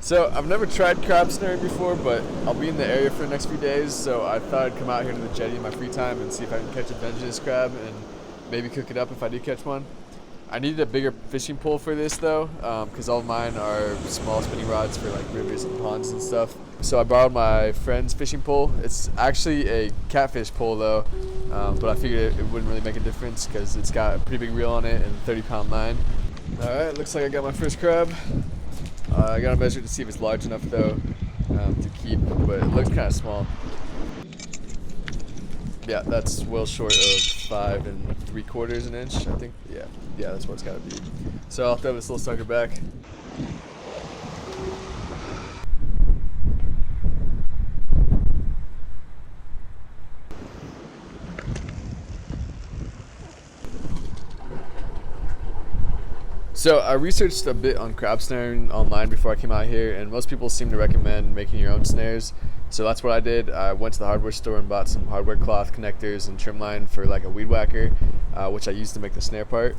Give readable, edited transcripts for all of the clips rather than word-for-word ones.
So I've never tried crab snaring before, but I'll be in the area for the next few days, so I thought I'd come out here to the jetty in my free time and see if I can catch a dungeness crab and maybe cook it up if I do catch one. I needed a bigger fishing pole for this though, because all of mine are small spinning rods for like rivers and ponds and stuff. So I borrowed my friend's fishing pole. It's actually a catfish pole though, but I figured it wouldn't really make a difference because it's got a pretty big reel on it and 30-pound line. All right, looks like I got my first crab. I gotta measure it to see if it's large enough though to keep, but it looks kind of small. Yeah, that's well short of 5 3/4 inch, I think. Yeah, that's what it's gotta be. So I'll throw this little sucker back. So I researched a bit on crab snaring online before I came out here, and most people seem to recommend making your own snares. So that's what I did. I went to the hardware store and bought some hardware cloth connectors and trim line for like a weed whacker, which I used to make the snare part.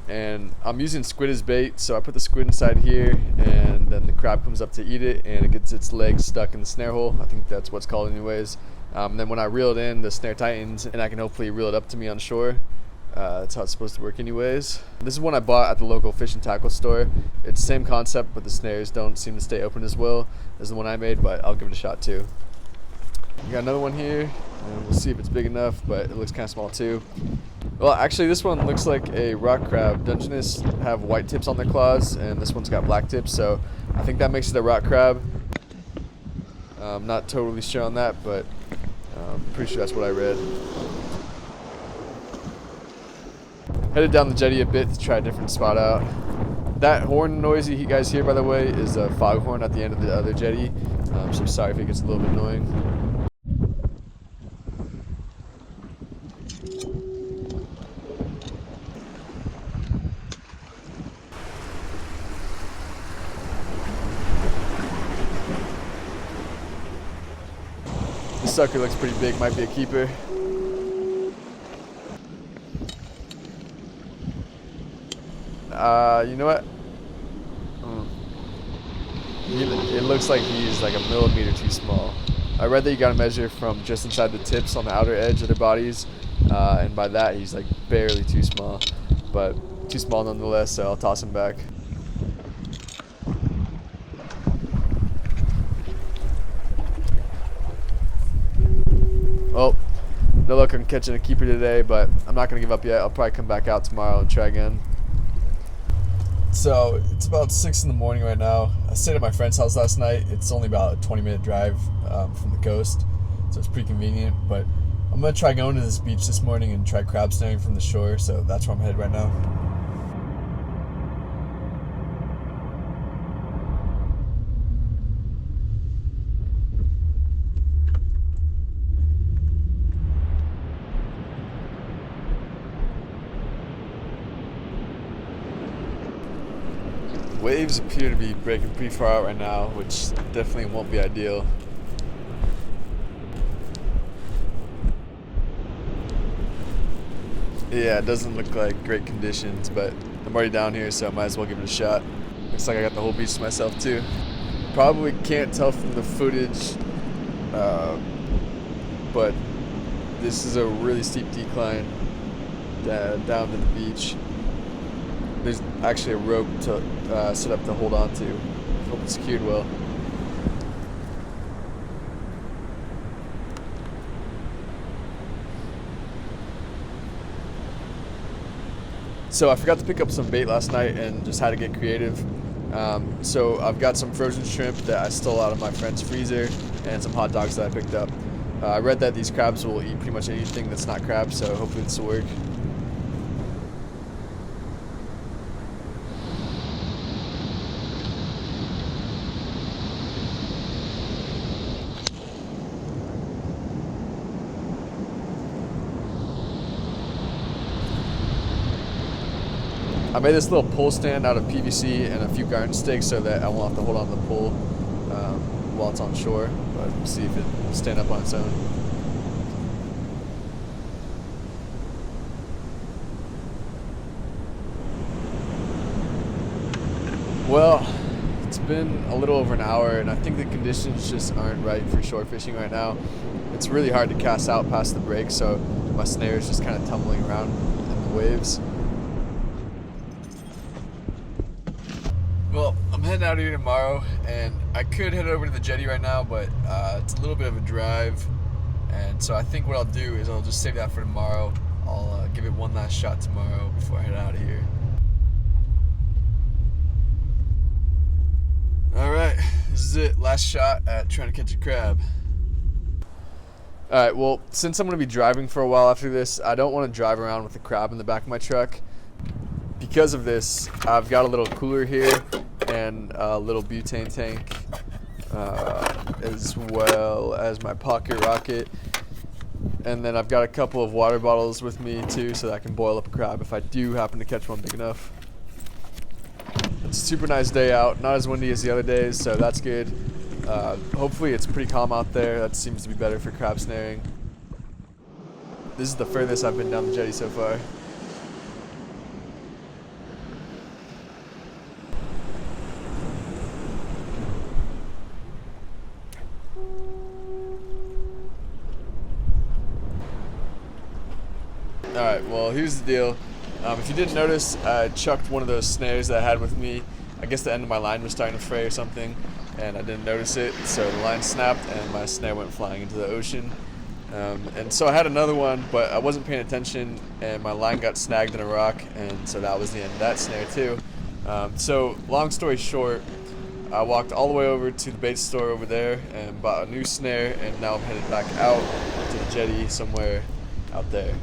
And I'm using squid as bait, so I put the squid inside here, and then the crab comes up to eat it, and it gets its legs stuck in the snare hole. I think that's what's called anyways. Then when I reel it in, the snare tightens, and I can hopefully reel it up to me on shore. That's how it's supposed to work anyways. This is one I bought at the local fish and tackle store. It's the same concept, but the snares don't seem to stay open as well as the one I made, but I'll give it a shot too. We got another one here, and we'll see if it's big enough, but it looks kind of small too. Well, actually this one looks like a rock crab. Dungeness have white tips on their claws, and this one's got black tips, so I think that makes it a rock crab. I'm not totally sure on that, but I'm pretty sure that's what I read. Headed down the jetty a bit to try a different spot out. That horn noise you guys hear, by the way, is a foghorn at the end of the other jetty, so I'm sorry if it gets a little bit annoying. This sucker looks pretty big, might be a keeper. You know what? It looks like he's like a millimeter too small. I read that you gotta measure from just inside the tips on the outer edge of their bodies, and by that he's like barely too small, but too small nonetheless, so I'll toss him back. Oh, no luck on catching a keeper today, but I'm not gonna give up yet. I'll probably come back out tomorrow and try again. So it's about 6 in the morning right now. I stayed at my friend's house last night. It's only about a 20-minute drive from the coast, so it's pretty convenient. But I'm gonna try going to this beach this morning and try crab snaring from the shore. So that's where I'm headed right now. Waves appear to be breaking pretty far out right now, which definitely won't be ideal. Yeah, it doesn't look like great conditions, but I'm already down here, so I might as well give it a shot. Looks like I got the whole beach to myself too. Probably can't tell from the footage, but this is a really steep decline down to the beach. There's actually a rope to set up to hold on to. Hope it's secured well. So I forgot to pick up some bait last night and just had to get creative. So I've got some frozen shrimp that I stole out of my friend's freezer and some hot dogs that I picked up. I read that these crabs will eat pretty much anything that's not crab, so hopefully this will work. I made this little pole stand out of PVC and a few garden sticks so that I won't have to hold on to the pole while it's on shore, but we'll see if it will stand up on its own. Well, it's been a little over an hour, and I think the conditions just aren't right for shore fishing right now. It's really hard to cast out past the break, so my snare is just kind of tumbling around in the waves. Well, I'm heading out here tomorrow, and I could head over to the jetty right now, but it's a little bit of a drive, and so I think what I'll do is I'll just save that for tomorrow. I'll give it one last shot tomorrow before I head out of here. Alright, this is it. Last shot at trying to catch a crab. Alright, well, since I'm going to be driving for a while after this, I don't want to drive around with a crab in the back of my truck. Because of this, I've got a little cooler here and a little butane tank, as well as my pocket rocket. And then I've got a couple of water bottles with me too, so that I can boil up a crab if I do happen to catch one big enough. It's a super nice day out, not as windy as the other days, so that's good. Hopefully it's pretty calm out there. That seems to be better for crab snaring. This is the furthest I've been down the jetty so far. Alright, well, here's the deal. If you didn't notice, I chucked one of those snares that I had with me. I guess the end of my line was starting to fray or something, and I didn't notice it, so the line snapped and my snare went flying into the ocean. And so I had another one, but I wasn't paying attention, and my line got snagged in a rock, and so that was the end of that snare too. So long story short, I walked all the way over to the bait store over there and bought a new snare, and now I'm headed back out to the jetty somewhere out there.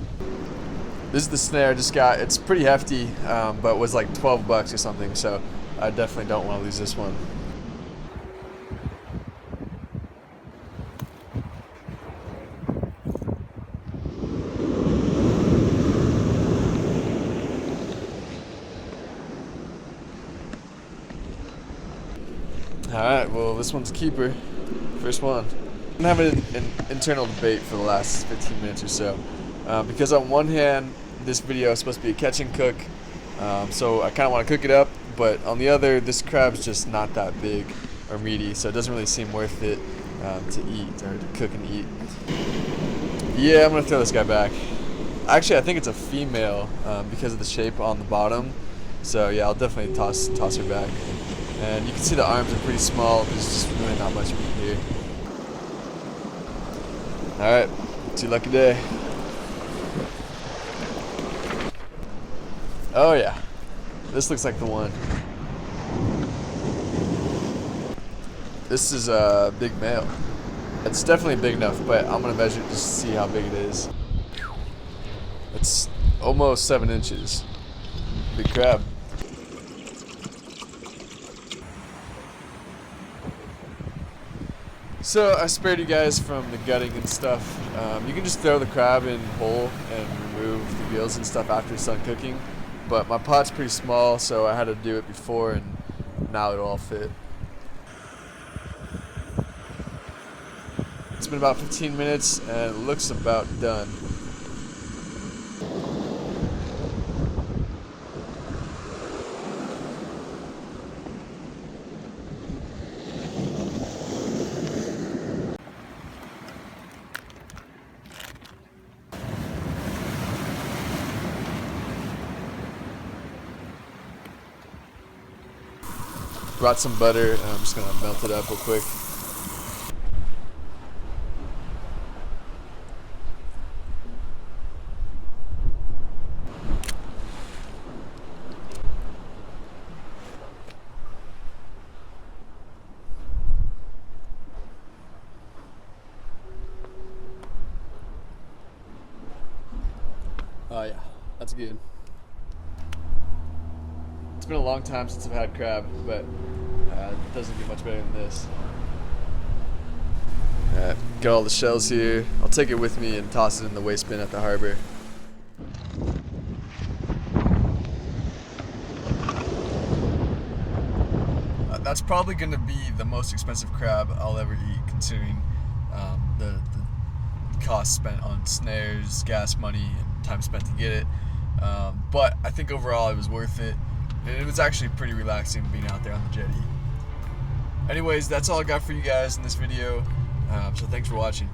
This is the snare I just got. It's pretty hefty, but was like 12 bucks or something, so I definitely don't want to lose this one. Alright, well, this one's a keeper. First one. I'm having an internal debate for the last 15 minutes or so. Because on one hand, this video is supposed to be a catch and cook, so I kind of want to cook it up, but on the other, this crab's just not that big or meaty, so it doesn't really seem worth it to eat or to cook and eat. Yeah, I'm going to throw this guy back. Actually, I think it's a female because of the shape on the bottom, so yeah, I'll definitely toss her back. And you can see the arms are pretty small. There's just really not much meat here. Alright, it's your lucky day. Oh yeah, this looks like the one. This is a big male. It's definitely big enough, but I'm gonna measure it just to see how big it is. It's almost 7 inches. Big crab. So I spared you guys from the gutting and stuff. You can just throw the crab in whole and remove the gills and stuff after it's done cooking. But my pot's pretty small, so I had to do it before, and now it'll all fit. It's been about 15 minutes, and it looks about done. Brought some butter, and I'm just gonna melt it up real quick. Oh yeah, that's good. It's been a long time since I've had crab, but it doesn't get much better than this. Got all the shells here. I'll take it with me and toss it in the waste bin at the harbor. That's probably going to be the most expensive crab I'll ever eat, considering the cost spent on snares, gas money, and time spent to get it. But I think overall it was worth it. And it was actually pretty relaxing being out there on the jetty. Anyways, that's all I got for you guys in this video. So thanks for watching.